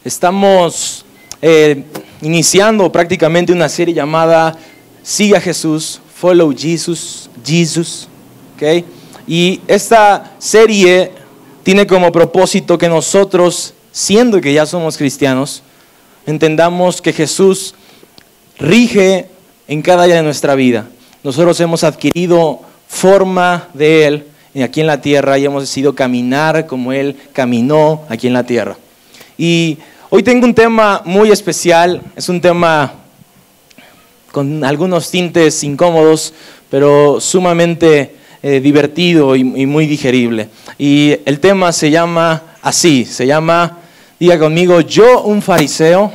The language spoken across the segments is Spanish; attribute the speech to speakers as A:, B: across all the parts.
A: Estamos iniciando prácticamente una serie llamada Sigue a Jesús, Follow Jesus, ¿okay? Y esta serie tiene como propósito que nosotros, siendo que ya somos cristianos, entendamos que Jesús rige en cada área de nuestra vida. Nosotros hemos adquirido forma de Él aquí en la tierra y hemos decidido caminar como Él caminó aquí en la tierra. Y hoy tengo un tema muy especial, es un tema con algunos tintes incómodos, pero sumamente divertido y muy digerible. Y el tema se llama así, diga conmigo, ¿yo un fariseo?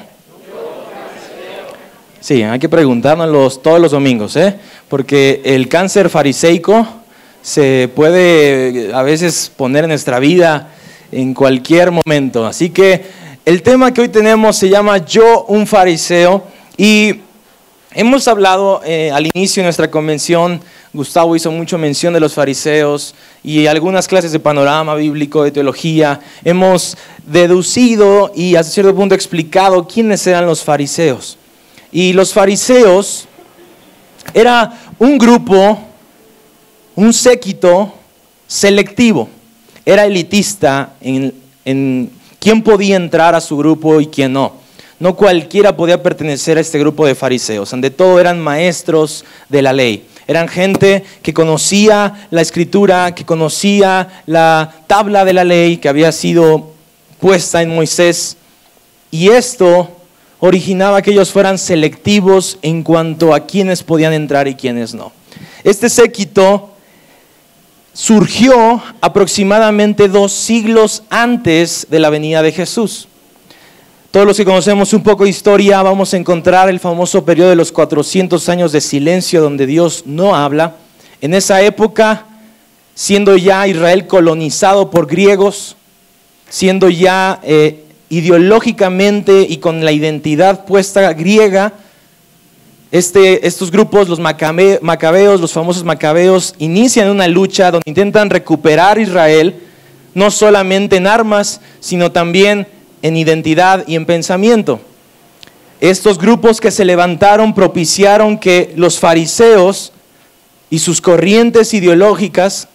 A: Sí, hay que preguntárnoslo todos los domingos, porque el cáncer fariseico se puede a veces poner en nuestra vida en cualquier momento. Así que el tema que hoy tenemos se llama Yo un fariseo, y hemos hablado al inicio de nuestra convención. Gustavo hizo mucha mención de los fariseos y algunas clases de panorama bíblico, de teología. Hemos deducido y hasta cierto punto explicado quiénes eran los fariseos. Y los fariseos era un grupo, un séquito selectivo. Era elitista en quién podía entrar a su grupo y quién no. No cualquiera podía pertenecer a este grupo de fariseos. Ante todo eran maestros de la ley. Eran gente que conocía la escritura, que conocía la tabla de la ley que había sido puesta en Moisés. Y esto originaba que ellos fueran selectivos en cuanto a quiénes podían entrar y quiénes no. Este séquito surgió aproximadamente 2 siglos antes de la venida de Jesús. Todos los que conocemos un poco de historia vamos a encontrar el famoso periodo de los 400 años de silencio donde Dios no habla. En esa época, siendo ya Israel colonizado por griegos, siendo ya ideológicamente y con la identidad puesta griega, estos grupos, los macabeos, los famosos macabeos, inician una lucha donde intentan recuperar Israel, no solamente en armas, sino también en identidad y en pensamiento. Estos grupos que se levantaron propiciaron que los fariseos y sus corrientes ideológicas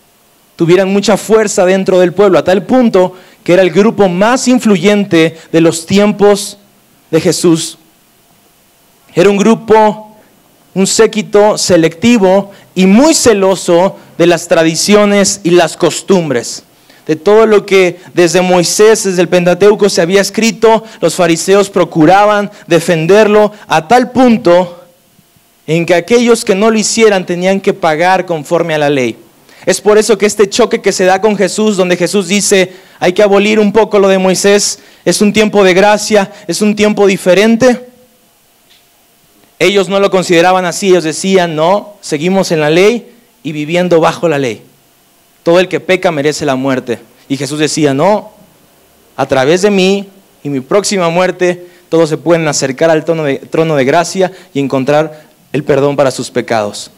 A: tuvieran mucha fuerza dentro del pueblo, a tal punto que era el grupo más influyente de los tiempos de Jesús. Era un grupo, un séquito selectivo y muy celoso de las tradiciones y las costumbres. De todo lo que desde Moisés, desde el Pentateuco se había escrito, los fariseos procuraban defenderlo a tal punto en que aquellos que no lo hicieran tenían que pagar conforme a la ley. Es por eso que este choque que se da con Jesús, donde Jesús dice, hay que abolir un poco lo de Moisés, es un tiempo de gracia, es un tiempo diferente. Ellos no lo consideraban así, ellos decían, no, seguimos en la ley y viviendo bajo la ley. Todo el que peca merece la muerte. Y Jesús decía, no, a través de mí y mi próxima muerte, todos se pueden acercar al trono de gracia y encontrar el perdón para sus pecados.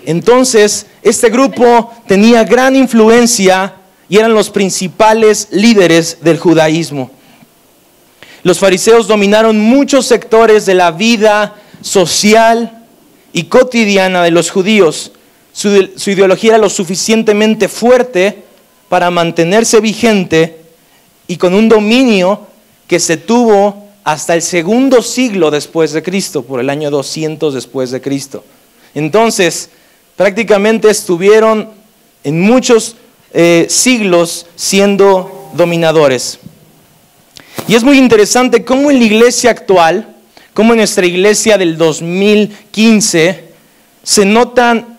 A: Entonces, este grupo tenía gran influencia y eran los principales líderes del judaísmo. Los fariseos dominaron muchos sectores de la vida social y cotidiana de los judíos. Su ideología era lo suficientemente fuerte para mantenerse vigente y con un dominio que se tuvo hasta el 2º siglo después de Cristo, por el año 200 después de Cristo. Entonces, prácticamente estuvieron en muchos siglos siendo dominadores. Y es muy interesante cómo en la iglesia actual, cómo en nuestra iglesia del 2015, se notan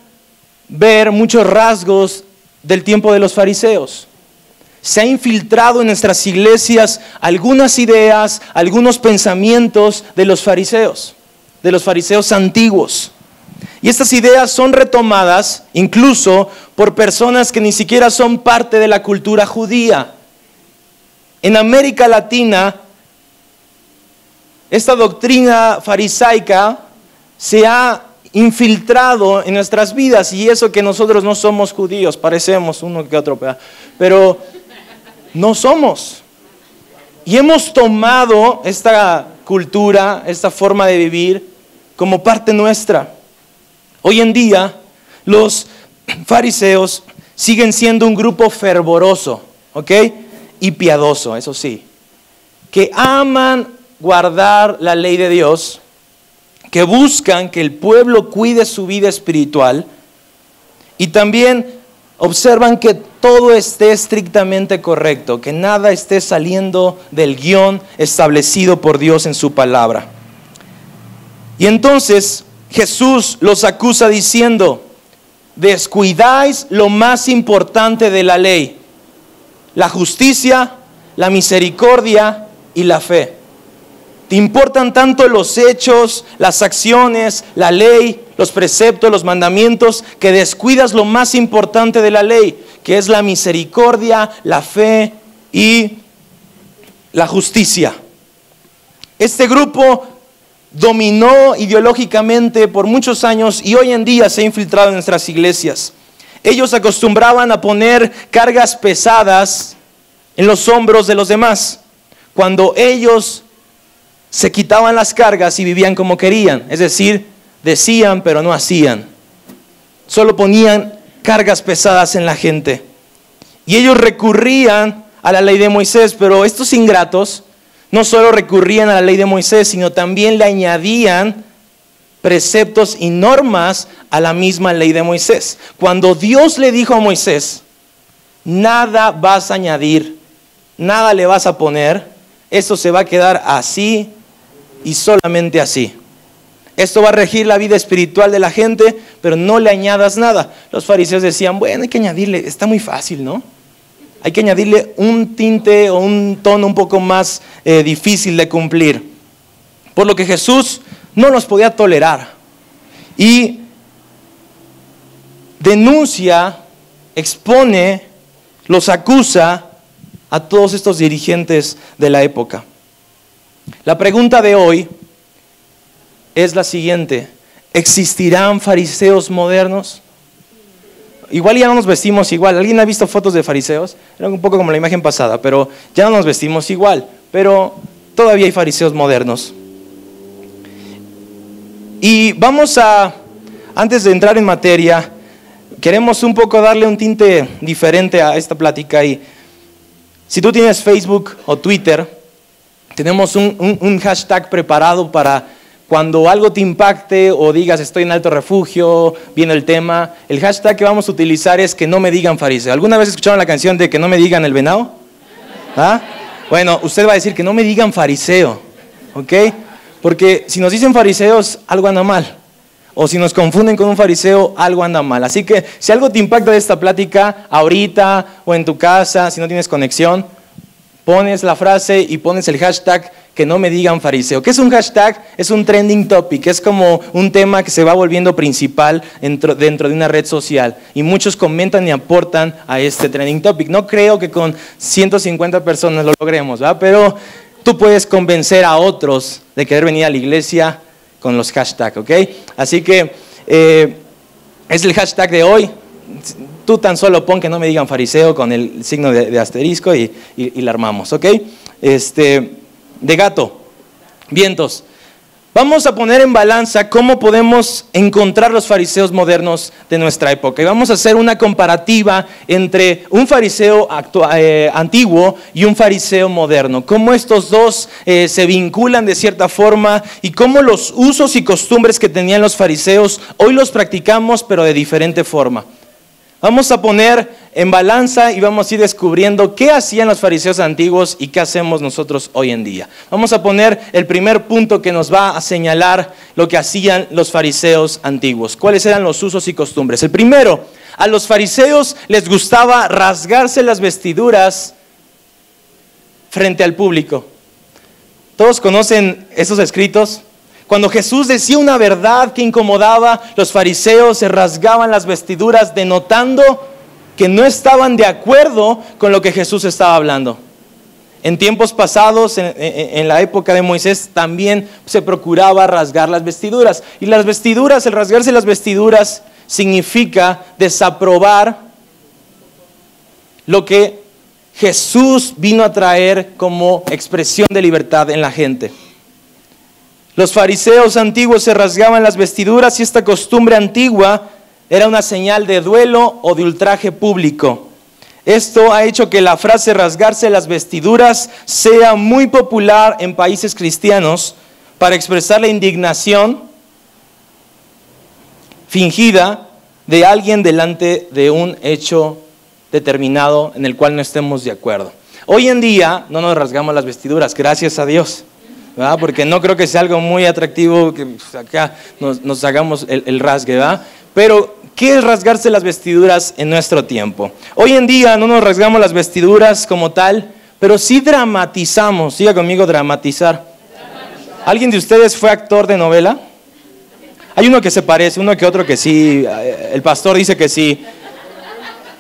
A: ver muchos rasgos del tiempo de los fariseos. Se ha infiltrado en nuestras iglesias algunas ideas, algunos pensamientos de los fariseos antiguos. Y estas ideas son retomadas incluso por personas que ni siquiera son parte de la cultura judía. En América Latina, esta doctrina farisaica se ha infiltrado en nuestras vidas, y eso que nosotros no somos judíos, parecemos uno que otro, pero no somos. Y hemos tomado esta cultura, esta forma de vivir como parte nuestra. Hoy en día, los fariseos siguen siendo un grupo fervoroso, ¿ok? Y piadoso, eso sí, que aman guardar la ley de Dios, que buscan que el pueblo cuide su vida espiritual y también observan que todo esté estrictamente correcto, que nada esté saliendo del guión establecido por Dios en su palabra. Y entonces Jesús los acusa diciendo: descuidáis lo más importante de la ley, la justicia, la misericordia y la fe. Te importan tanto los hechos, las acciones, la ley, los preceptos, los mandamientos, que descuidas lo más importante de la ley, que es la misericordia, la fe y la justicia. Este grupo dominó ideológicamente por muchos años y hoy en día se ha infiltrado en nuestras iglesias. Ellos acostumbraban a poner cargas pesadas en los hombros de los demás, cuando ellos se quitaban las cargas y vivían como querían. Es decir, decían pero no hacían. Solo ponían cargas pesadas en la gente. Y ellos recurrían a la ley de Moisés, pero estos ingratos no solo recurrían a la ley de Moisés, sino también le añadían preceptos y normas a la misma ley de Moisés. Cuando Dios le dijo a Moisés: nada vas a añadir, nada le vas a poner, esto se va a quedar así y solamente así. Esto va a regir la vida espiritual de la gente, pero no le añadas nada. Los fariseos decían: bueno, hay que añadirle, está muy fácil, ¿no? Hay que añadirle un tinte o un tono un poco más difícil de cumplir. Por lo que Jesús no los podía tolerar. Y denuncia, expone, los acusa a todos estos dirigentes de la época. La pregunta de hoy es la siguiente: ¿existirán fariseos modernos? Igual ya no nos vestimos igual. ¿Alguien ha visto fotos de fariseos? Era un poco como la imagen pasada, pero ya no nos vestimos igual. Pero todavía hay fariseos modernos. Y vamos a, antes de entrar en materia, queremos un poco darle un tinte diferente a esta plática. Y si tú tienes Facebook o Twitter, tenemos un hashtag preparado para cuando algo te impacte o digas estoy en alto refugio, viene el tema. El hashtag que vamos a utilizar es que no me digan fariseo. ¿Alguna vez escucharon la canción de que no me digan el venado? ¿Ah? Bueno, usted va a decir que no me digan fariseo, ¿ok? Porque si nos dicen fariseos, algo anda mal. O si nos confunden con un fariseo, algo anda mal. Así que si algo te impacta de esta plática, ahorita o en tu casa, si no tienes conexión, pones la frase y pones el hashtag que no me digan fariseo. ¿Qué es un hashtag? Es un trending topic, es como un tema que se va volviendo principal dentro de una red social. Y muchos comentan y aportan a este trending topic. No creo que con 150 personas lo logremos, ¿verdad? Pero tú puedes convencer a otros de querer venir a la iglesia con los hashtags, ¿ok? Así que es el hashtag de hoy. Tú tan solo pon que no me digan fariseo con el signo de asterisco y la armamos, ¿ok? De gato, vientos. Vamos a poner en balanza cómo podemos encontrar los fariseos modernos de nuestra época. Y vamos a hacer una comparativa entre un fariseo antiguo y un fariseo moderno. Cómo estos dos se vinculan de cierta forma y cómo los usos y costumbres que tenían los fariseos hoy los practicamos, pero de diferente forma. Vamos a poner en balanza y vamos a ir descubriendo qué hacían los fariseos antiguos y qué hacemos nosotros hoy en día. Vamos a poner el primer punto que nos va a señalar lo que hacían los fariseos antiguos. ¿Cuáles eran los usos y costumbres? El primero, a los fariseos les gustaba rasgarse las vestiduras frente al público. ¿Todos conocen esos escritos? Cuando Jesús decía una verdad que incomodaba, los fariseos se rasgaban las vestiduras denotando que no estaban de acuerdo con lo que Jesús estaba hablando. En tiempos pasados, en la época de Moisés, también se procuraba rasgar las vestiduras. Y las vestiduras, el rasgarse las vestiduras, significa desaprobar lo que Jesús vino a traer como expresión de libertad en la gente. Los fariseos antiguos se rasgaban las vestiduras y esta costumbre antigua era una señal de duelo o de ultraje público. Esto ha hecho que la frase rasgarse las vestiduras sea muy popular en países cristianos para expresar la indignación fingida de alguien delante de un hecho determinado en el cual no estemos de acuerdo. Hoy en día no nos rasgamos las vestiduras, gracias a Dios, ¿verdad? Porque no creo que sea algo muy atractivo que acá nos hagamos el rasgue, ¿verdad? Pero ¿qué es rasgarse las vestiduras en nuestro tiempo? Hoy en día no nos rasgamos las vestiduras como tal, pero sí dramatizamos. Siga conmigo, dramatizar. ¿Alguien de ustedes fue actor de novela? Hay uno que se parece, uno que otro que sí. El pastor dice que sí.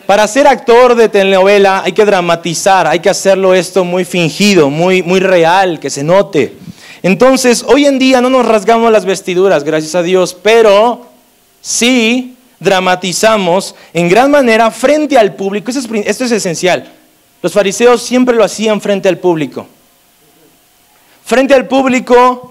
A: Para ser actor de telenovela hay que dramatizar, hay que hacerlo esto muy fingido, muy real, que se note. Entonces, hoy en día no nos rasgamos las vestiduras, gracias a Dios, pero sí dramatizamos en gran manera frente al público. Esto es esencial. Los fariseos siempre lo hacían frente al público. Frente al público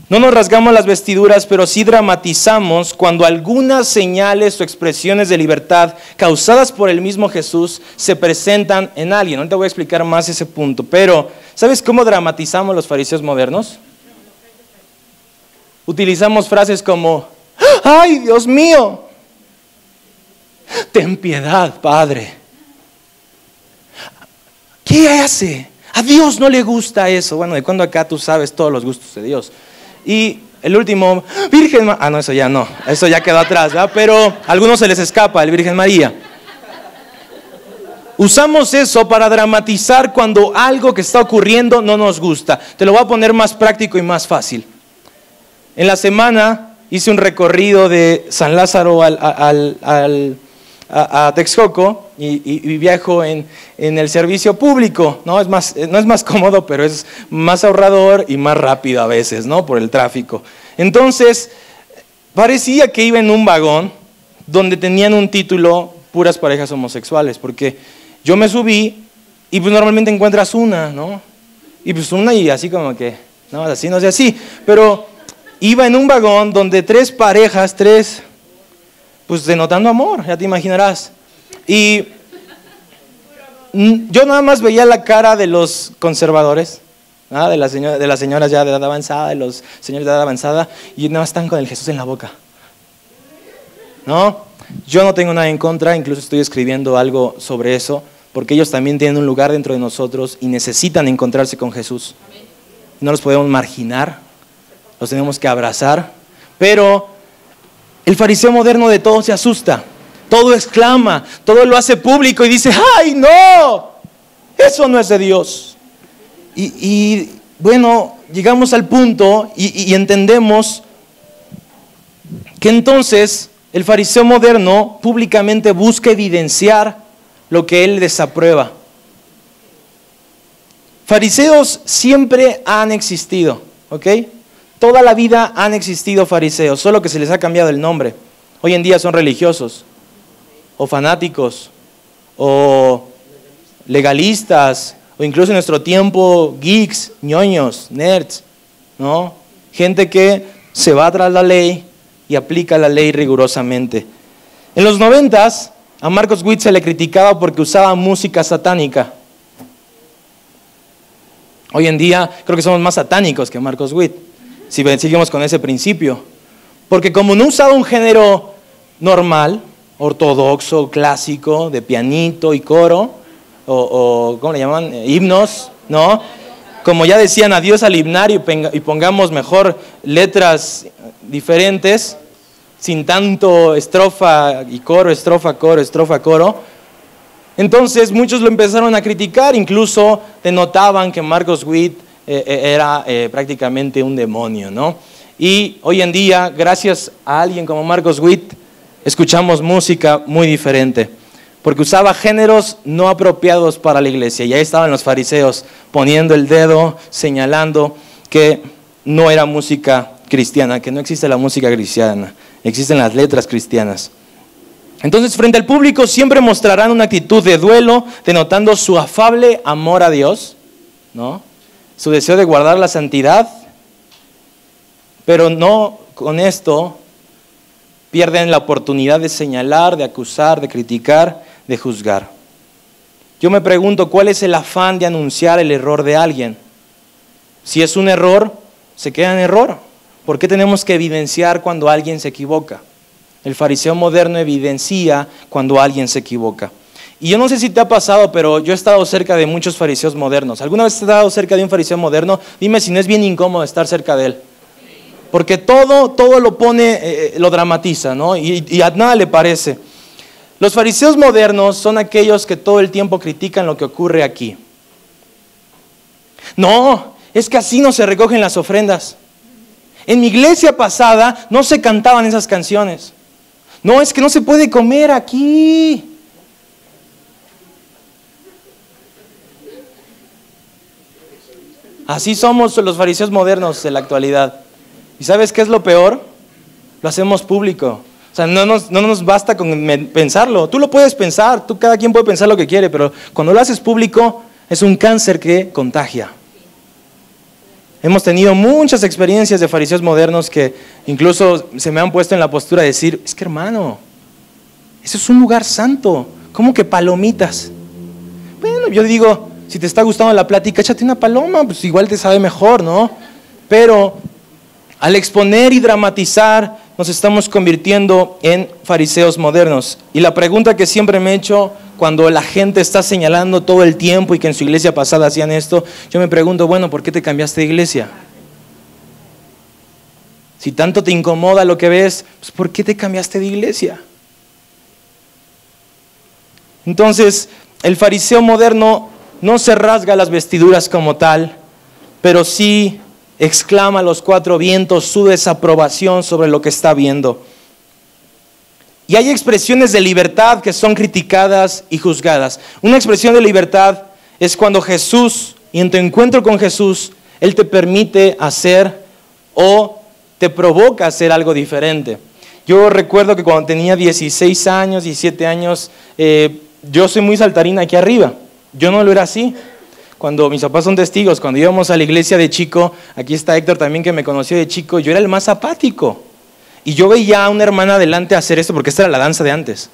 A: no nos rasgamos las vestiduras, pero sí dramatizamos cuando algunas señales o expresiones de libertad causadas por el mismo Jesús se presentan en alguien. Ahorita voy a explicar más ese punto, pero ¿sabes cómo dramatizamos los fariseos modernos? Utilizamos frases como: ¡ay, Dios mío! Ten piedad, Padre. ¿Qué hace? A Dios no le gusta eso. Bueno, de cuando acá tú sabes todos los gustos de Dios. Y el último, Virgen María. No, eso ya no. Eso ya quedó atrás, ¿verdad? Pero a algunos se les escapa, el Virgen María. Usamos eso para dramatizar cuando algo que está ocurriendo no nos gusta. Te lo voy a poner más práctico y más fácil. En la semana hice un recorrido de San Lázaro a Texcoco y viajo en el servicio público, ¿no? No es más cómodo, pero es más ahorrador y más rápido a veces, ¿no? Por el tráfico. Entonces, parecía que iba en un vagón donde tenían un título puras parejas homosexuales, porque yo me subí y pues normalmente encuentras una, ¿no? Y pues una y así como que, no, así, no sé, así, pero iba en un vagón donde tres parejas, pues denotando amor, ya te imaginarás. Y yo nada más veía la cara de los conservadores, ¿no? de las señoras ya de edad avanzada, de los señores de edad avanzada, y nada más están con el Jesús en la boca. ¿No? Yo no tengo nada en contra, incluso estoy escribiendo algo sobre eso, porque ellos también tienen un lugar dentro de nosotros y necesitan encontrarse con Jesús. No los podemos marginar, los tenemos que abrazar, pero el fariseo moderno de todo se asusta, todo exclama, todo lo hace público y dice: ¡ay, no! Eso no es de Dios. Y bueno, llegamos al punto y entendemos que entonces el fariseo moderno públicamente busca evidenciar lo que él desaprueba. Fariseos siempre han existido, ¿ok? Toda la vida han existido fariseos, solo que se les ha cambiado el nombre. Hoy en día son religiosos, o fanáticos, o legalistas, o incluso en nuestro tiempo geeks, ñoños, nerds, ¿no? Gente que se va tras la ley y aplica la ley rigurosamente. En los 90s, a Marcos Witt se le criticaba porque usaba música satánica. Hoy en día creo que somos más satánicos que Marcos Witt, si seguimos con ese principio. Porque como no usaba un género normal, ortodoxo, clásico, de pianito y coro, o ¿cómo le llaman? Himnos, ¿no? Como ya decían, adiós al himnario y pongamos mejor letras diferentes, sin tanto estrofa y coro, estrofa, coro, estrofa, coro. Entonces muchos lo empezaron a criticar, incluso denotaban que Marcos Witt era prácticamente un demonio, ¿no? Y hoy en día, gracias a alguien como Marcos Witt, escuchamos música muy diferente, porque usaba géneros no apropiados para la iglesia. Y ahí estaban los fariseos poniendo el dedo, señalando que no era música cristiana, que no existe la música cristiana, existen las letras cristianas. Entonces, frente al público siempre mostrarán una actitud de duelo, denotando su afable amor a Dios, ¿no? Su deseo de guardar la santidad, pero no con esto pierden la oportunidad de señalar, de acusar, de criticar, de juzgar. Yo me pregunto, ¿cuál es el afán de anunciar el error de alguien? Si es un error, se queda en error. ¿Por qué tenemos que evidenciar cuando alguien se equivoca? El fariseo moderno evidencia cuando alguien se equivoca. Y yo no sé si te ha pasado, pero yo he estado cerca de muchos fariseos modernos. ¿Alguna vez has estado cerca de un fariseo moderno? Dime si no es bien incómodo estar cerca de él. Porque todo lo pone, lo dramatiza, ¿no? Y a nada le parece. Los fariseos modernos son aquellos que todo el tiempo critican lo que ocurre aquí. No, es que así no se recogen las ofrendas. En mi iglesia pasada no se cantaban esas canciones. No, es que no se puede comer aquí. Así somos los fariseos modernos de la actualidad. ¿Y sabes qué es lo peor? Lo hacemos público. O sea, no nos basta con pensarlo. Tú lo puedes pensar, cada quien puede pensar lo que quiere, pero cuando lo haces público es un cáncer que contagia. Hemos tenido muchas experiencias de fariseos modernos que incluso se me han puesto en la postura de decir, es que hermano, eso es un lugar santo, ¿cómo que palomitas? Bueno, yo digo, si te está gustando la plática, échate una paloma, pues igual te sabe mejor, ¿no? Pero al exponer y dramatizar, nos estamos convirtiendo en fariseos modernos. Y la pregunta que siempre me he hecho cuando la gente está señalando todo el tiempo y que en su iglesia pasada hacían esto, yo me pregunto, bueno, ¿por qué te cambiaste de iglesia? Si tanto te incomoda lo que ves, pues ¿por qué te cambiaste de iglesia? Entonces, el fariseo moderno no se rasga las vestiduras como tal, pero sí exclama a los cuatro vientos su desaprobación sobre lo que está viendo. Y hay expresiones de libertad que son criticadas y juzgadas. Una expresión de libertad es cuando Jesús, y en tu encuentro con Jesús, Él te permite hacer o te provoca hacer algo diferente. Yo recuerdo que cuando tenía 16 años, 17 años, yo soy muy saltarín aquí arriba. Yo no lo era así. Cuando mis papás son testigos, cuando íbamos a la iglesia de chico, aquí está Héctor también que me conoció de chico, yo era el más apático. Y yo veía a una hermana adelante hacer esto porque esta era la danza de antes,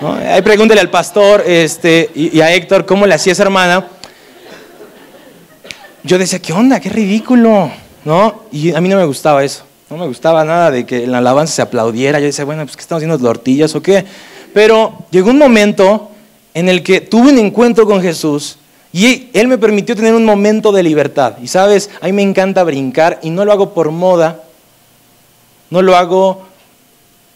A: ¿no? Ahí pregúntele al pastor y a Héctor cómo le hacía esa hermana. Yo decía, ¿qué onda? ¡Qué ridículo! ¿No? Y a mí no me gustaba eso. No me gustaba nada de que en la alabanza se aplaudiera. Yo decía, bueno, pues ¿qué estamos haciendo, tortillas o qué? Pero llegó un momento en el que tuve un encuentro con Jesús y Él me permitió tener un momento de libertad. Y sabes, a mí me encanta brincar y no lo hago por moda. No lo hago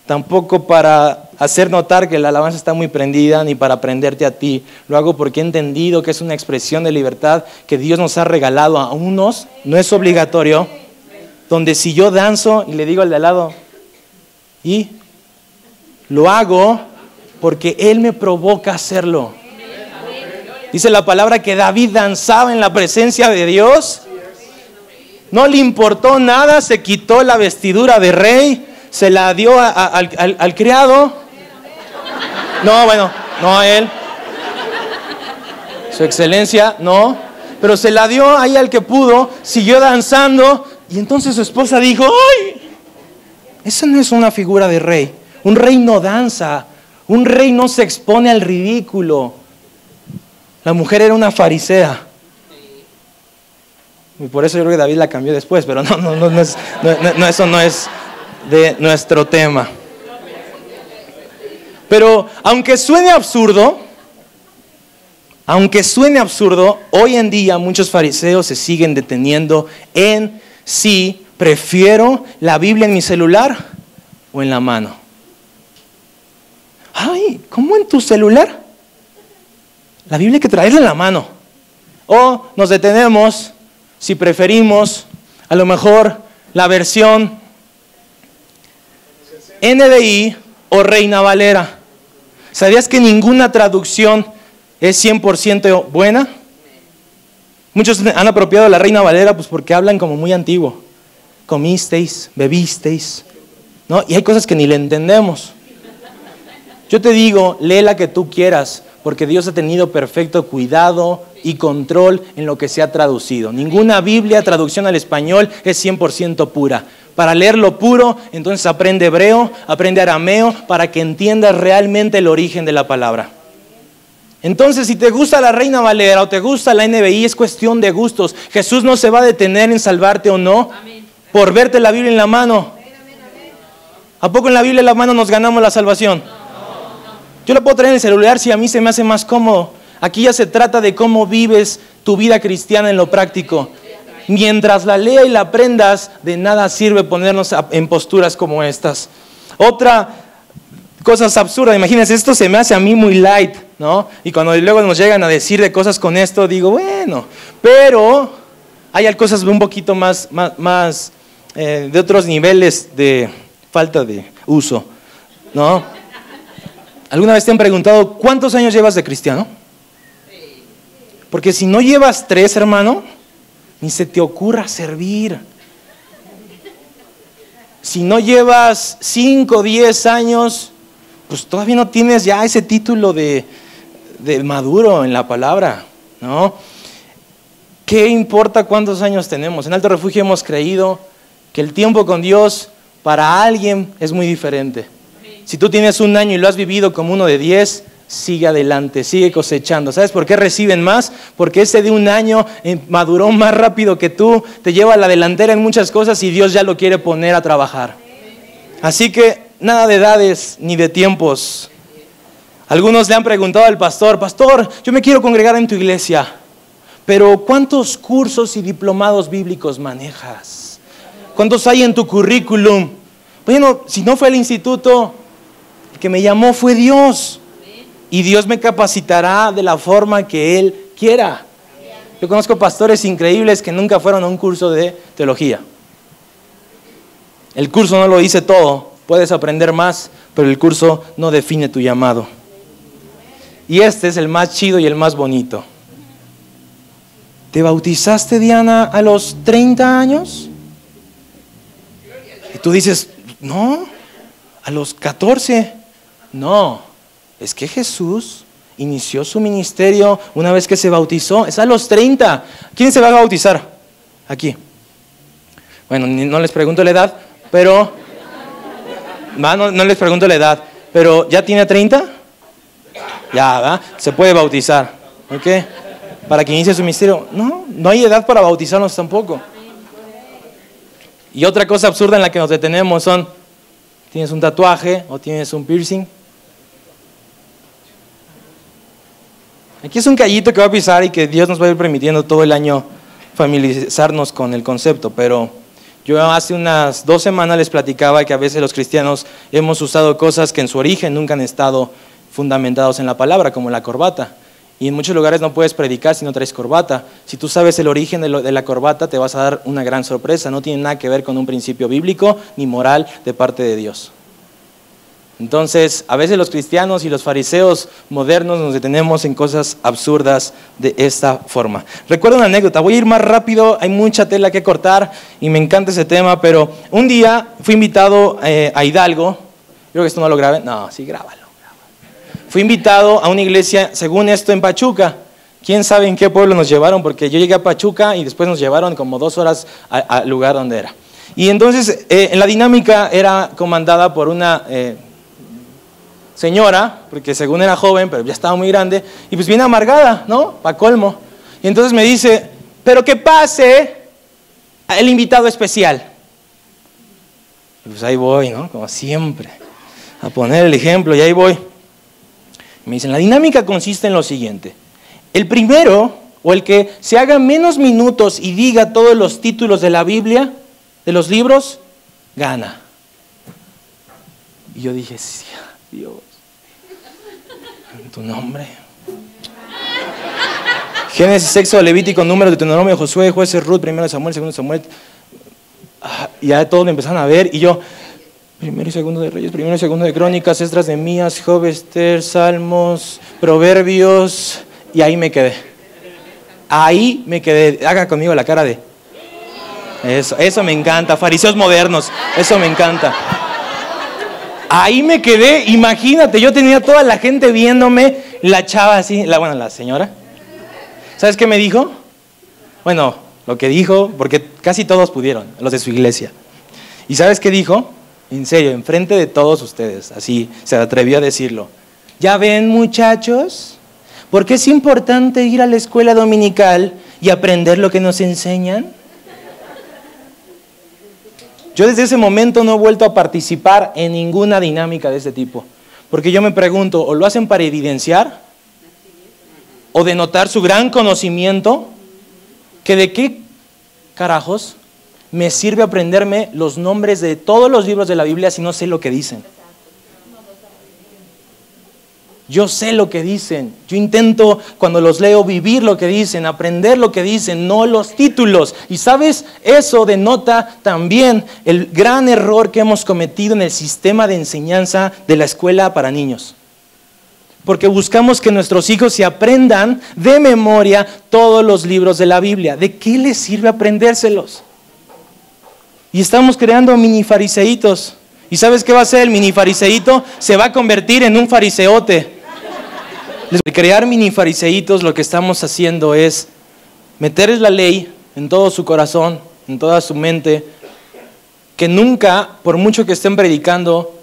A: tampoco para hacer notar que la alabanza está muy prendida, ni para prenderte a ti. Lo hago porque he entendido que es una expresión de libertad que Dios nos ha regalado a unos, no es obligatorio, donde si yo danzo y le digo al de al lado, y lo hago porque Él me provoca a hacerlo. Dice la palabra que David danzaba en la presencia de Dios. No le importó nada, se quitó la vestidura de rey, se la dio al criado. No, bueno, no a él. Su excelencia, no. Pero se la dio ahí al que pudo, siguió danzando. Y entonces su esposa dijo, ¡ay! Esa no es una figura de rey. Un rey no danza. Un rey no se expone al ridículo. La mujer era una farisea. Y por eso yo creo que David la cambió después, pero eso no es de nuestro tema. Pero aunque suene absurdo, hoy en día muchos fariseos se siguen deteniendo en si prefiero la Biblia en mi celular o en la mano. Ay, ¿cómo en tu celular? La Biblia hay que traerla en la mano. O nos detenemos si preferimos a lo mejor la versión NDI o Reina Valera. ¿Sabías que ninguna traducción es 100% buena? Muchos han apropiado la Reina Valera pues porque hablan como muy antiguo. Comisteis, bebisteis, ¿no? Y hay cosas que ni le entendemos. Yo te digo, lee la que tú quieras, porque Dios ha tenido perfecto cuidado y control en lo que se ha traducido. Ninguna Biblia, traducción al español, es 100% pura. Para leer lo puro, entonces aprende hebreo, aprende arameo, para que entiendas realmente el origen de la palabra. Entonces, si te gusta la Reina Valera o te gusta la NBI, es cuestión de gustos. Jesús no se va a detener en salvarte o no por verte la Biblia en la mano. ¿A poco en la Biblia en la mano nos ganamos la salvación? Yo la puedo traer en el celular si a mí se me hace más cómodo. Aquí ya se trata de cómo vives tu vida cristiana en lo práctico. Mientras la lea y la aprendas, de nada sirve ponernos en posturas como estas. Otra cosa absurda, imagínense, esto se me hace a mí muy light, ¿no? Y cuando luego nos llegan a decir de cosas con esto, digo, bueno, pero hay cosas un poquito más de otros niveles de falta de uso, ¿no? ¿Alguna vez te han preguntado cuántos años llevas de cristiano? Porque si no llevas 3, hermano, ni se te ocurra servir. Si no llevas 5, 10 años, pues todavía no tienes ya ese título de maduro en la palabra, ¿no? ¿Qué importa cuántos años tenemos? En Alto Refugio hemos creído que el tiempo con Dios para alguien es muy diferente. Si tú tienes 1 año y lo has vivido como uno de 10, sigue adelante, sigue cosechando. ¿Sabes por qué reciben más? Porque ese de 1 año maduró más rápido que tú, te lleva a la delantera en muchas cosas y Dios ya lo quiere poner a trabajar. Así que nada de edades ni de tiempos. Algunos le han preguntado al pastor, pastor, yo me quiero congregar en tu iglesia, pero ¿cuántos cursos y diplomados bíblicos manejas? ¿Cuántos hay en tu currículum? Bueno, si no fue el instituto, el que me llamó fue Dios. Y Dios me capacitará de la forma que Él quiera. Yo conozco pastores increíbles que nunca fueron a un curso de teología. El curso no lo dice todo, puedes aprender más, pero el curso no define tu llamado. Y este es el más chido y el más bonito. ¿Te bautizaste, Diana, a los 30 años? Y tú dices, no, a los 14. No, es que Jesús inició su ministerio una vez que se bautizó, es a los 30. ¿Quién se va a bautizar? Aquí. Bueno, no les pregunto la edad, pero... no les pregunto la edad, pero ¿ya tiene 30? Ya, ¿verdad? Se puede bautizar, ¿ok? Para que inicie su ministerio. No hay edad para bautizarnos tampoco. Y otra cosa absurda en la que nos detenemos son, ¿tienes un tatuaje o tienes un piercing? Aquí es un callito que va a pisar y que Dios nos va a ir permitiendo todo el año familiarizarnos con el concepto, pero yo hace unas 2 semanas les platicaba que a veces los cristianos hemos usado cosas que en su origen nunca han estado fundamentados en la palabra, como la corbata. Y en muchos lugares no puedes predicar si no traes corbata. Si tú sabes el origen de la corbata, te vas a dar una gran sorpresa. No tiene nada que ver con un principio bíblico ni moral de parte de Dios. Entonces, a veces los cristianos y los fariseos modernos nos detenemos en cosas absurdas de esta forma. Recuerdo una anécdota, voy a ir más rápido, hay mucha tela que cortar y me encanta ese tema, pero un día fui invitado a Hidalgo. Creo que esto no lo grabé. No, sí, grábalo. Fui invitado a una iglesia, según esto, en Pachuca. ¿Quién sabe en qué pueblo nos llevaron? Porque yo llegué a Pachuca y después nos llevaron como 2 horas al lugar donde era. Y entonces, en la dinámica era comandada por una señora, porque según era joven, pero ya estaba muy grande, y pues bien amargada, ¿no? Pa' colmo. Y entonces me dice, pero que pase el invitado especial. Y pues ahí voy, ¿no? Como siempre, a poner el ejemplo, y ahí voy. Me dicen, la dinámica consiste en lo siguiente. El primero, o el que se haga menos minutos y diga todos los títulos de la Biblia, de los libros, gana. Y yo dije, sí, Dios, en tu nombre. Génesis, Éxodo, Levítico, Números, Deuteronomio, Josué, Jueces, Ruth, 1 Samuel, 2 Samuel. Y ya todos lo empezaron a ver, y yo... 1 y 2 de Reyes, 1 y 2 de Crónicas, Esdras, Nehemías, Job, Esther, Salmos, Proverbios, y ahí me quedé. Ahí me quedé. Haga conmigo la cara de... Eso me encanta. Fariseos modernos, eso me encanta. Ahí me quedé, imagínate, yo tenía toda la gente viéndome, la chava así, la señora. ¿Sabes qué me dijo? Bueno, lo que dijo, porque casi todos pudieron, los de su iglesia. ¿Y sabes qué dijo? En serio, enfrente de todos ustedes, así se atrevió a decirlo. ¿Ya ven, muchachos? ¿Por qué es importante ir a la escuela dominical y aprender lo que nos enseñan? Yo desde ese momento no he vuelto a participar en ninguna dinámica de este tipo. Porque yo me pregunto, o lo hacen para evidenciar, o denotar su gran conocimiento, que de qué carajos me sirve aprenderme los nombres de todos los libros de la Biblia si no sé lo que dicen. Yo sé lo que dicen, yo intento cuando los leo vivir lo que dicen, aprender lo que dicen, no los títulos. Y sabes, eso denota también el gran error que hemos cometido en el sistema de enseñanza de la escuela para niños. Porque buscamos que nuestros hijos se aprendan de memoria todos los libros de la Biblia. ¿De qué les sirve aprendérselos? Y estamos creando mini fariseitos. ¿Y sabes qué va a hacer el mini fariseíto? Se va a convertir en un fariseote. Crear mini fariseitos, lo que estamos haciendo es meterles la ley en todo su corazón, en toda su mente, que nunca, por mucho que estén predicando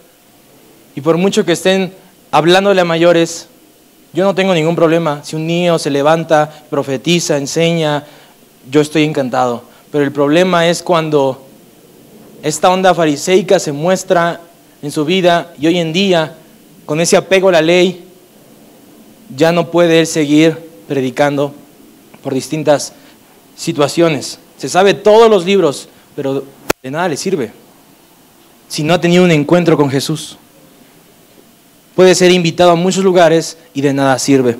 A: y por mucho que estén hablándole a mayores, yo no tengo ningún problema. Si un niño se levanta, profetiza, enseña, yo estoy encantado. Pero el problema es cuando esta onda fariseica se muestra en su vida y hoy en día, con ese apego a la ley, ya no puede él seguir predicando por distintas situaciones. Se sabe todos los libros, pero de nada le sirve si no ha tenido un encuentro con Jesús. Puede ser invitado a muchos lugares y de nada sirve.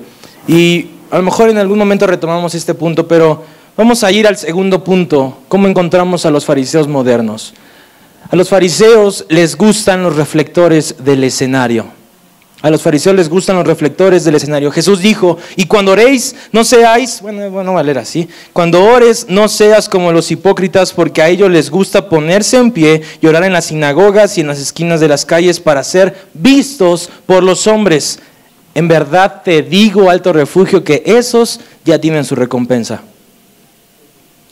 A: Y a lo mejor en algún momento retomamos este punto, pero vamos a ir al segundo punto. ¿Cómo encontramos a los fariseos modernos? A los fariseos les gustan los reflectores del escenario. A los fariseos les gustan los reflectores del escenario. Jesús dijo, y cuando oréis, no seáis, bueno, va a leer así. Cuando ores, no seas como los hipócritas, porque a ellos les gusta ponerse en pie y orar en las sinagogas y en las esquinas de las calles para ser vistos por los hombres. En verdad te digo, alto refugio, que esos ya tienen su recompensa.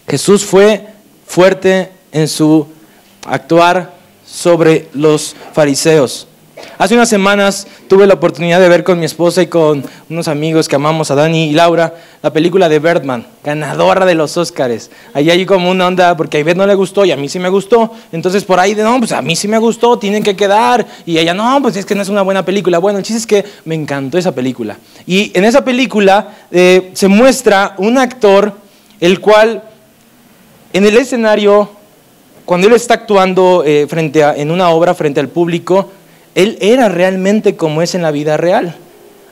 A: Jesús fue fuerte en su actuar sobre los fariseos. Hace unas semanas tuve la oportunidad de ver con mi esposa y con unos amigos que amamos, a Dani y Laura, la película de Birdman, ganadora de los Óscares. Ahí hay como una onda, porque a Ivette no le gustó y a mí sí me gustó. Entonces por ahí no, pues a mí sí me gustó, tienen que quedar. Y ella, no, pues es que no es una buena película. Bueno, el chiste es que me encantó esa película. Y en esa película se muestra un actor, el cual en el escenario, cuando él está actuando en una obra frente al público, él era realmente como es en la vida real.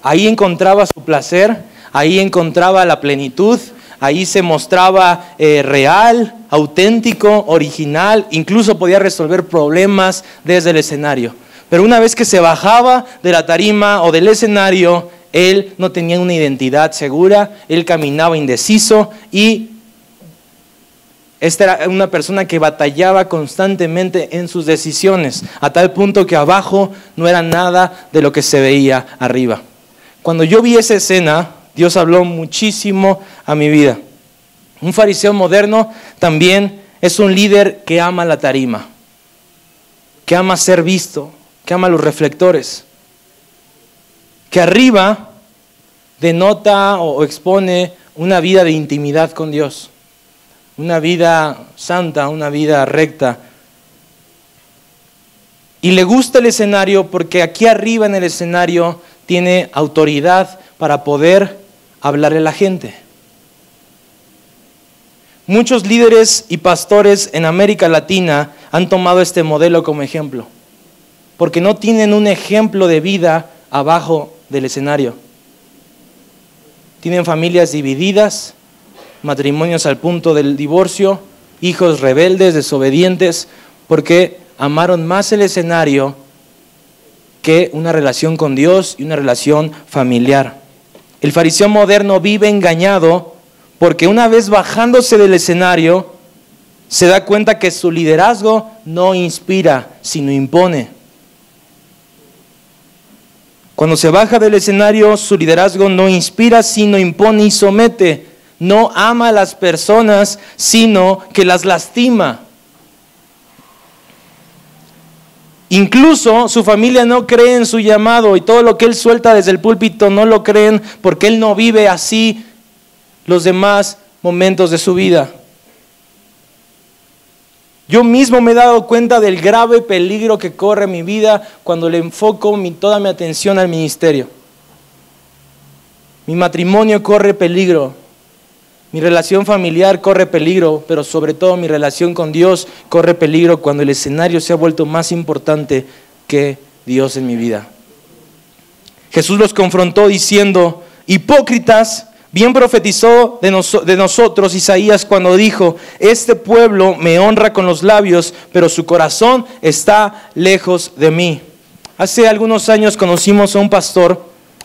A: Ahí encontraba su placer, ahí encontraba la plenitud, ahí se mostraba real, auténtico, original, incluso podía resolver problemas desde el escenario. Pero una vez que se bajaba de la tarima o del escenario, él no tenía una identidad segura, él caminaba indeciso y esta era una persona que batallaba constantemente en sus decisiones, a tal punto que abajo no era nada de lo que se veía arriba. Cuando yo vi esa escena, Dios habló muchísimo a mi vida. Un fariseo moderno también es un líder que ama la tarima, que ama ser visto, que ama los reflectores, que arriba denota o expone una vida de intimidad con Dios. Una vida santa, una vida recta. Y le gusta el escenario porque aquí arriba en el escenario tiene autoridad para poder hablarle a la gente. Muchos líderes y pastores en América Latina han tomado este modelo como ejemplo, porque no tienen un ejemplo de vida abajo del escenario. Tienen familias divididas, matrimonios al punto del divorcio, hijos rebeldes, desobedientes, porque amaron más el escenario que una relación con Dios y una relación familiar. El fariseo moderno vive engañado porque una vez bajándose del escenario, se da cuenta que su liderazgo no inspira, sino impone. Cuando se baja del escenario, su liderazgo no inspira, sino impone y somete. No ama a las personas, sino que las lastima. Incluso su familia no cree en su llamado y todo lo que él suelta desde el púlpito no lo creen porque él no vive así los demás momentos de su vida. Yo mismo me he dado cuenta del grave peligro que corre mi vida cuando le enfoco toda mi atención al ministerio. Mi matrimonio corre peligro, mi relación familiar corre peligro, pero sobre todo mi relación con Dios corre peligro cuando el escenario se ha vuelto más importante que Dios en mi vida. Jesús los confrontó diciendo: hipócritas, bien profetizó de nosotros Isaías cuando dijo: este pueblo me honra con los labios, pero su corazón está lejos de mí. Hace algunos años conocimos a un pastor,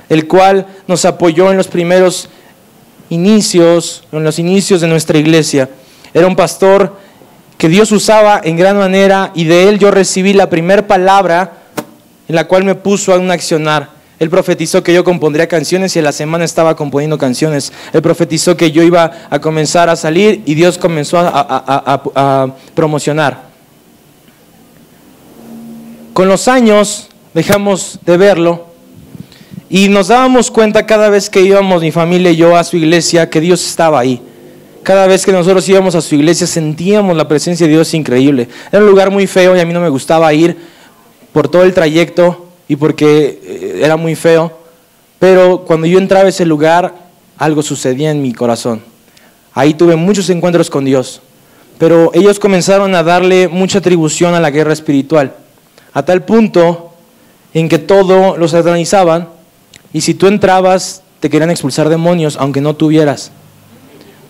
A: el cual nos apoyó en los primeros inicios, en los inicios de nuestra iglesia. Era un pastor que Dios usaba en gran manera y de él yo recibí la primera palabra en la cual me puso a un accionar. Él profetizó que yo compondría canciones y a la semana estaba componiendo canciones. Él profetizó que yo iba a comenzar a salir y Dios comenzó a promocionar. Con los años dejamos de verlo y nos dábamos cuenta cada vez que íbamos, mi familia y yo, a su iglesia, que Dios estaba ahí. Cada vez que nosotros íbamos a su iglesia sentíamos la presencia de Dios increíble. Era un lugar muy feo y a mí no me gustaba ir por todo el trayecto y porque era muy feo, pero cuando yo entraba a ese lugar, algo sucedía en mi corazón. Ahí tuve muchos encuentros con Dios, pero ellos comenzaron a darle mucha atribución a la guerra espiritual, a tal punto en que todo lo satanizaban, y si tú entrabas, te querían expulsar demonios, aunque no tuvieras.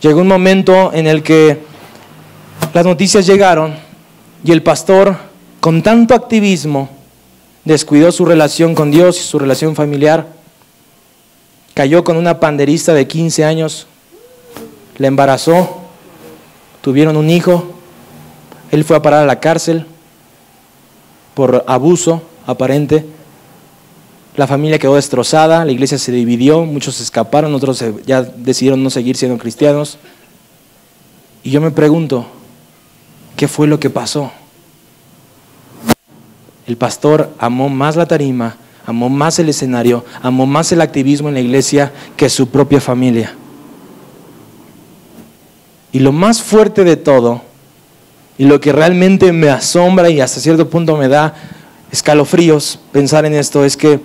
A: Llegó un momento en el que las noticias llegaron, y el pastor, con tanto activismo, descuidó su relación con Dios y su relación familiar. Cayó con una panderista de 15 años, la embarazó, tuvieron un hijo, él fue a parar a la cárcel por abuso aparente. La familia quedó destrozada, la iglesia se dividió, muchos se escaparon, otros ya decidieron no seguir siendo cristianos. Y yo me pregunto, ¿qué fue lo que pasó? El pastor amó más la tarima, amó más el escenario, amó más el activismo en la iglesia que su propia familia. Y lo más fuerte de todo, y lo que realmente me asombra y hasta cierto punto me da escalofríos pensar en esto, es que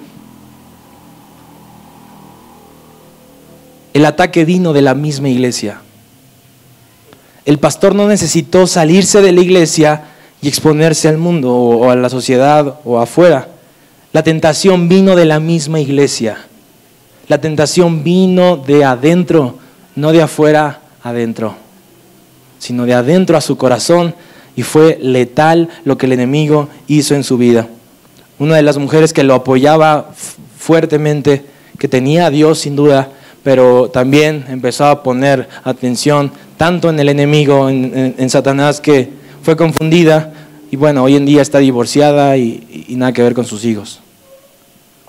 A: el ataque vino de la misma iglesia. El pastor no necesitó salirse de la iglesia y exponerse al mundo o a la sociedad o afuera. La tentación vino de la misma iglesia. La tentación vino de adentro, no de afuera adentro, sino de adentro a su corazón, y fue letal lo que el enemigo hizo en su vida. Una de las mujeres que lo apoyaba fuertemente, que tenía a Dios sin duda, pero también empezó a poner atención tanto en el enemigo, en Satanás, que fue confundida y bueno, hoy en día está divorciada y nada que ver con sus hijos.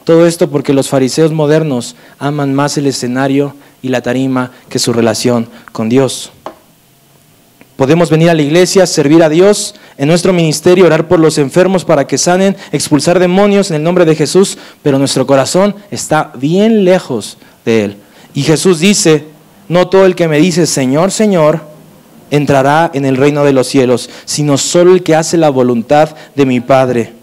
A: Todo esto porque los fariseos modernos aman más el escenario y la tarima que su relación con Dios. Podemos venir a la iglesia, servir a Dios en nuestro ministerio, orar por los enfermos para que sanen, expulsar demonios en el nombre de Jesús, pero nuestro corazón está bien lejos de Él. Y Jesús dice: no todo el que me dice Señor, Señor, entrará en el reino de los cielos, sino solo el que hace la voluntad de mi Padre.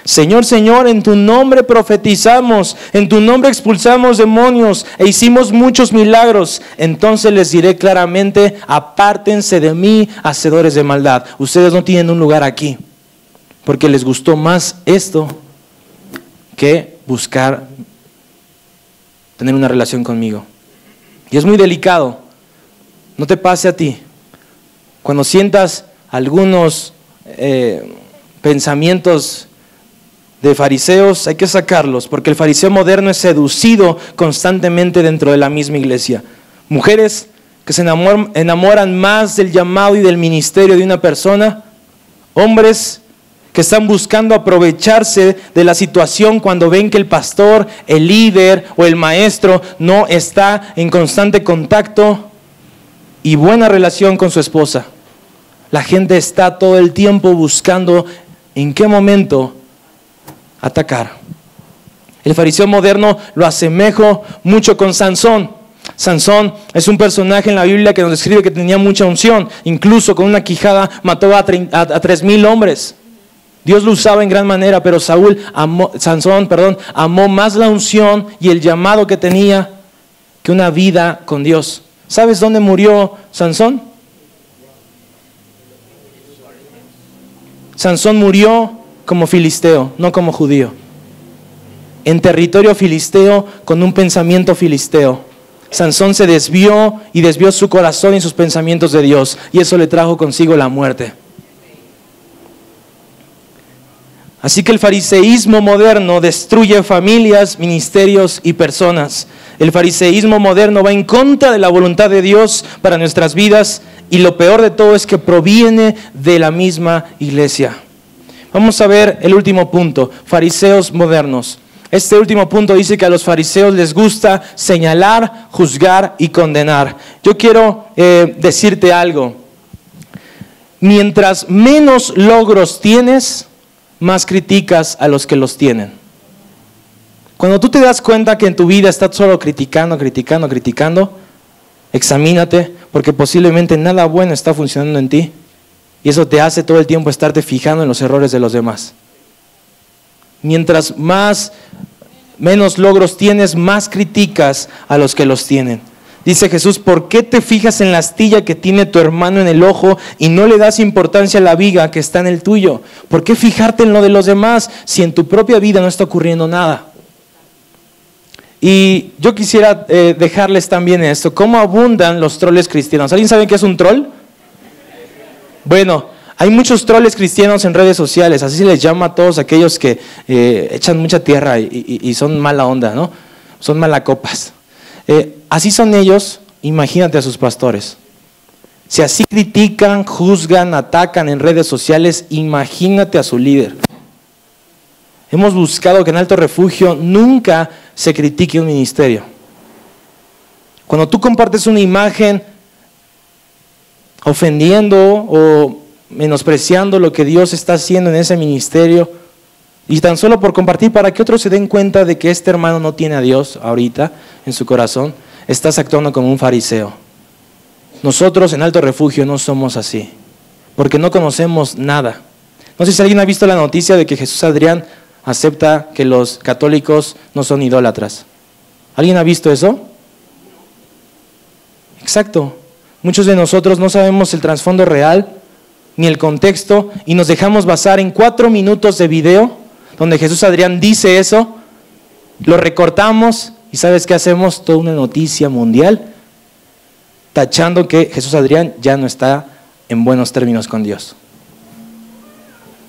A: Señor, Señor, en tu nombre profetizamos, en tu nombre expulsamos demonios e hicimos muchos milagros. Entonces les diré claramente: apártense de mí, hacedores de maldad. Ustedes no tienen un lugar aquí, porque les gustó más esto que buscar tener una relación conmigo. Y es muy delicado. No te pase a ti. Cuando sientas algunos pensamientos de fariseos, hay que sacarlos, porque el fariseo moderno es seducido constantemente dentro de la misma iglesia. Mujeres que se enamoran más del llamado y del ministerio de una persona, hombres que están buscando aprovecharse de la situación cuando ven que el pastor, el líder o el maestro no está en constante contacto y buena relación con su esposa. La gente está todo el tiempo buscando en qué momento atacar. El fariseo moderno lo asemejo mucho con Sansón. Sansón es un personaje en la Biblia que nos describe que tenía mucha unción. Incluso con una quijada mató a 3,000 hombres. Dios lo usaba en gran manera, pero Sansón amó más la unción y el llamado que tenía que una vida con Dios. ¿Sabes dónde murió Sansón? Sansón murió como filisteo, no como judío. En territorio filisteo, con un pensamiento filisteo. Sansón se desvió y desvió su corazón y sus pensamientos de Dios, y eso le trajo consigo la muerte. Así que el fariseísmo moderno destruye familias, ministerios y personas. El fariseísmo moderno va en contra de la voluntad de Dios para nuestras vidas, y lo peor de todo es que proviene de la misma iglesia. Vamos a ver el último punto, fariseos modernos. Este último punto dice que a los fariseos les gusta señalar, juzgar y condenar. Yo quiero decirte algo. Mientras menos logros tienes, más criticas a los que los tienen. Cuando tú te das cuenta que en tu vida estás solo criticando, examínate, porque posiblemente nada bueno está funcionando en ti, y eso te hace todo el tiempo estarte fijando en los errores de los demás. Mientras menos logros tienes, más criticas a los que los tienen. Dice Jesús, ¿por qué te fijas en la astilla que tiene tu hermano en el ojo y no le das importancia a la viga que está en el tuyo? ¿Por qué fijarte en lo de los demás si en tu propia vida no está ocurriendo nada? Y yo quisiera dejarles también esto, ¿cómo abundan los troles cristianos? ¿Alguien sabe qué es un troll? Bueno, hay muchos troles cristianos en redes sociales, así se les llama a todos aquellos que echan mucha tierra y son mala onda, ¿no? Son malacopas. Así son ellos, imagínate a sus pastores. Si así critican, juzgan, atacan en redes sociales, imagínate a su líder. Hemos buscado que en Alto Refugio nunca se critique un ministerio. Cuando tú compartes una imagen ofendiendo o menospreciando lo que Dios está haciendo en ese ministerio, y tan solo por compartir para que otros se den cuenta de que este hermano no tiene a Dios ahorita en su corazón, estás actuando como un fariseo. Nosotros en Alto Refugio no somos así, porque no conocemos nada. No sé si alguien ha visto la noticia de que Jesús Adrián acepta que los católicos no son idólatras. ¿Alguien ha visto eso? Exacto. Muchos de nosotros no sabemos el trasfondo real ni el contexto y nos dejamos basar en 4 minutos de video donde Jesús Adrián dice eso, lo recortamos y ¿sabes qué hacemos? Toda una noticia mundial tachando que Jesús Adrián ya no está en buenos términos con Dios.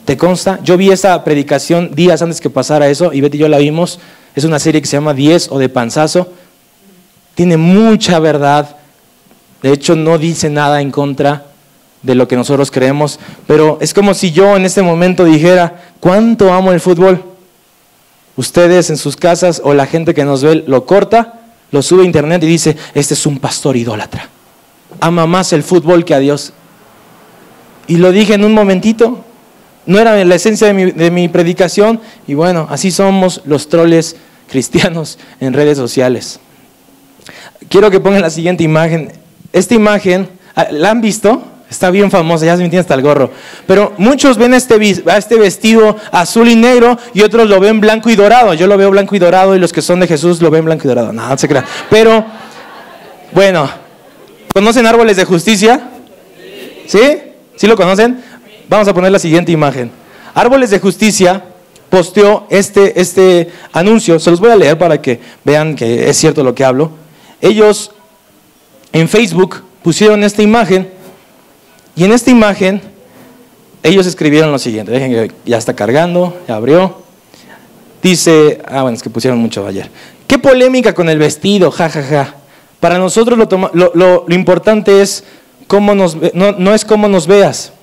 A: ¿Te consta? Yo vi esa predicación días antes que pasara eso y Betty y yo la vimos. Es una serie que se llama 10 o de panzazo. Tiene mucha verdad. De hecho, no dice nada en contra de lo que nosotros creemos. Pero es como si yo en este momento dijera, ¿cuánto amo el fútbol? Ustedes en sus casas o la gente que nos ve lo corta, lo sube a internet y dice, este es un pastor idólatra. Ama más el fútbol que a Dios. Y lo dije en un momentito. No era la esencia de mi predicación. Y bueno, así somos los troles cristianos en redes sociales. Quiero que pongan la siguiente imagen. Esta imagen, ¿la han visto? Está bien famosa, ya se me tiene hasta el gorro. Pero muchos ven a este vestido azul y negro y otros lo ven blanco y dorado. Yo lo veo blanco y dorado y los que son de Jesús lo ven blanco y dorado. No se crean. Pero, bueno, ¿conocen Árboles de Justicia? ¿Sí? ¿Sí lo conocen? Vamos a poner la siguiente imagen. Árboles de Justicia posteó este anuncio. Se los voy a leer para que vean que es cierto lo que hablo. Ellos en Facebook pusieron esta imagen y en esta imagen ellos escribieron lo siguiente. Dejen que ya está cargando, ya abrió. Dice, bueno, es que pusieron mucho ayer. ¿Qué polémica con el vestido? Ja, ja, ja. Para nosotros lo importante es no es cómo nos veas.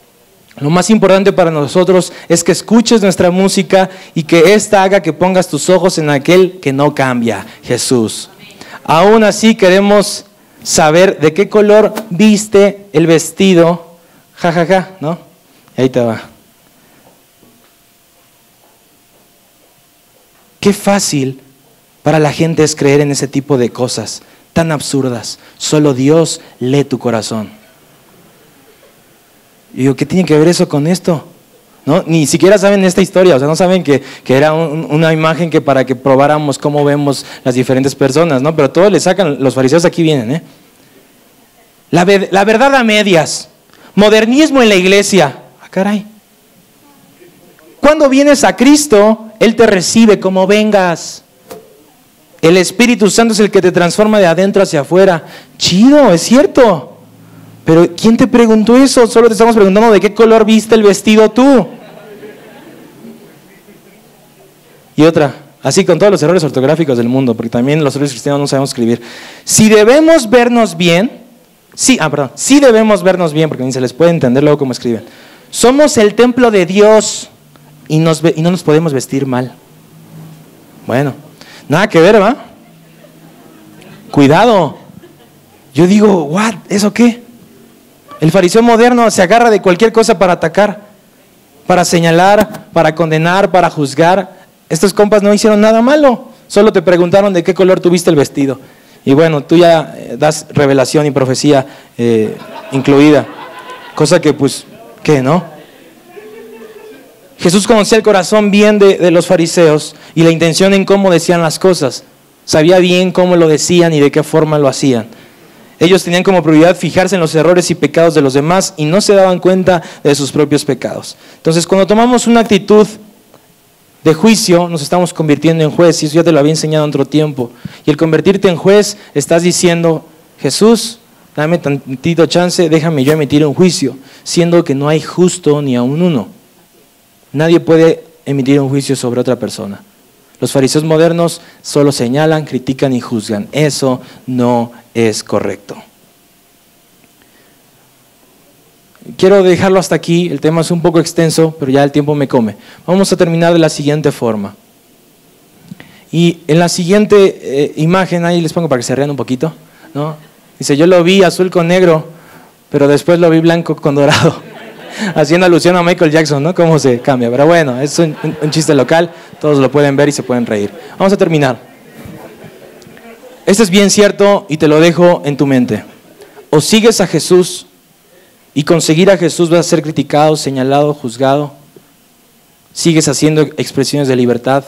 A: Lo más importante para nosotros es que escuches nuestra música y que ésta haga que pongas tus ojos en aquel que no cambia, Jesús. Aún así queremos saber de qué color viste el vestido, ¿no? Ahí te va. Qué fácil para la gente es creer en ese tipo de cosas tan absurdas. Solo Dios lee tu corazón. Y digo, ¿qué tiene que ver eso con esto? ¿No? Ni siquiera saben esta historia, o sea, no saben que era una imagen que para que probáramos cómo vemos las diferentes personas, ¿no? Pero todos le sacan, los fariseos aquí vienen, ¿eh? La verdad a medias, modernismo en la iglesia. Ah, caray. Cuando vienes a Cristo, Él te recibe como vengas. El Espíritu Santo es el que te transforma de adentro hacia afuera. Chido, es cierto. Pero ¿quién te preguntó eso? Solo te estamos preguntando de qué color viste el vestido tú. Y otra, así con todos los errores ortográficos del mundo, porque también los errores cristianos no sabemos escribir. Si debemos vernos bien, sí debemos vernos bien, porque ni se les puede entender luego cómo escriben. Somos el templo de Dios y no nos podemos vestir mal. Bueno, nada que ver, ¿va? Cuidado. Yo digo, ¿what? ¿Eso qué? El fariseo moderno se agarra de cualquier cosa para atacar, para señalar, para condenar, para juzgar. Estos compas no hicieron nada malo, solo te preguntaron de qué color tuviste el vestido. Y bueno, tú ya das revelación y profecía incluida, cosa que pues, ¿qué, no? Jesús conocía el corazón bien de los fariseos y la intención en cómo decían las cosas. Sabía bien cómo lo decían y de qué forma lo hacían. Ellos tenían como prioridad fijarse en los errores y pecados de los demás y no se daban cuenta de sus propios pecados. Entonces, cuando tomamos una actitud de juicio, nos estamos convirtiendo en juez, y eso ya te lo había enseñado en otro tiempo. Y el convertirte en juez, estás diciendo, Jesús, dame tantito chance, déjame yo emitir un juicio, siendo que no hay justo ni aun uno. Nadie puede emitir un juicio sobre otra persona. Los fariseos modernos solo señalan, critican y juzgan. Eso no es correcto. Quiero dejarlo hasta aquí, el tema es un poco extenso, pero ya el tiempo me come. Vamos a terminar de la siguiente forma. Y en la siguiente imagen, ahí les pongo para que se rían un poquito, ¿no? Dice, yo lo vi azul con negro, pero después lo vi blanco con dorado. Haciendo alusión a Michael Jackson, ¿no? Cómo se cambia. Pero bueno, es un chiste local, todos lo pueden ver y se pueden reír. Vamos a terminar. Esto es bien cierto y te lo dejo en tu mente. O sigues a Jesús y con seguir a Jesús vas a ser criticado, señalado, juzgado. Sigues haciendo expresiones de libertad.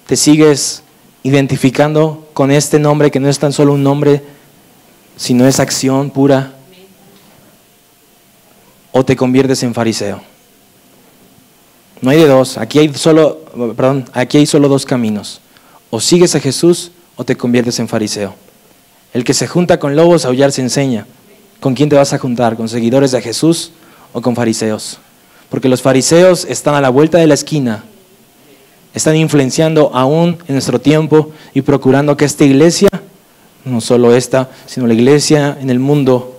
A: Te sigues identificando con este nombre que no es tan solo un nombre, sino es acción pura. O te conviertes en fariseo. No hay de dos. Aquí hay solo dos caminos. O sigues a Jesús o te conviertes en fariseo. El que se junta con lobos a aullar se enseña. ¿Con quién te vas a juntar? ¿Con seguidores de Jesús o con fariseos? Porque los fariseos están a la vuelta de la esquina. Están influenciando aún en nuestro tiempo y procurando que esta iglesia, no solo esta, sino la iglesia en el mundo,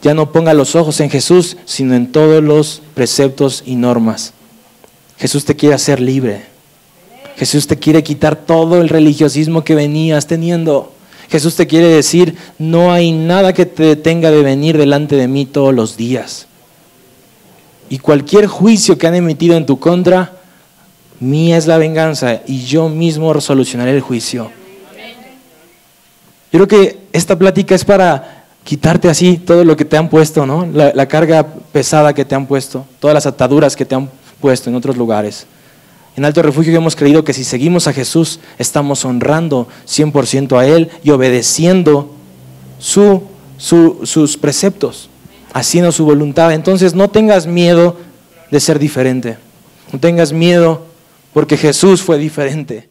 A: ya no ponga los ojos en Jesús, sino en todos los preceptos y normas. Jesús te quiere hacer libre. Jesús te quiere quitar todo el religiosismo que venías teniendo. Jesús te quiere decir, no hay nada que te detenga de venir delante de mí todos los días. Y cualquier juicio que han emitido en tu contra, mía es la venganza y yo mismo solucionaré el juicio. Yo creo que esta plática es para quitarte así todo lo que te han puesto, ¿no? La carga pesada que te han puesto, todas las ataduras que te han puesto en otros lugares. En Alto Refugio hemos creído que si seguimos a Jesús, estamos honrando 100% a Él y obedeciendo sus preceptos, haciendo su voluntad. Entonces no tengas miedo de ser diferente, no tengas miedo porque Jesús fue diferente.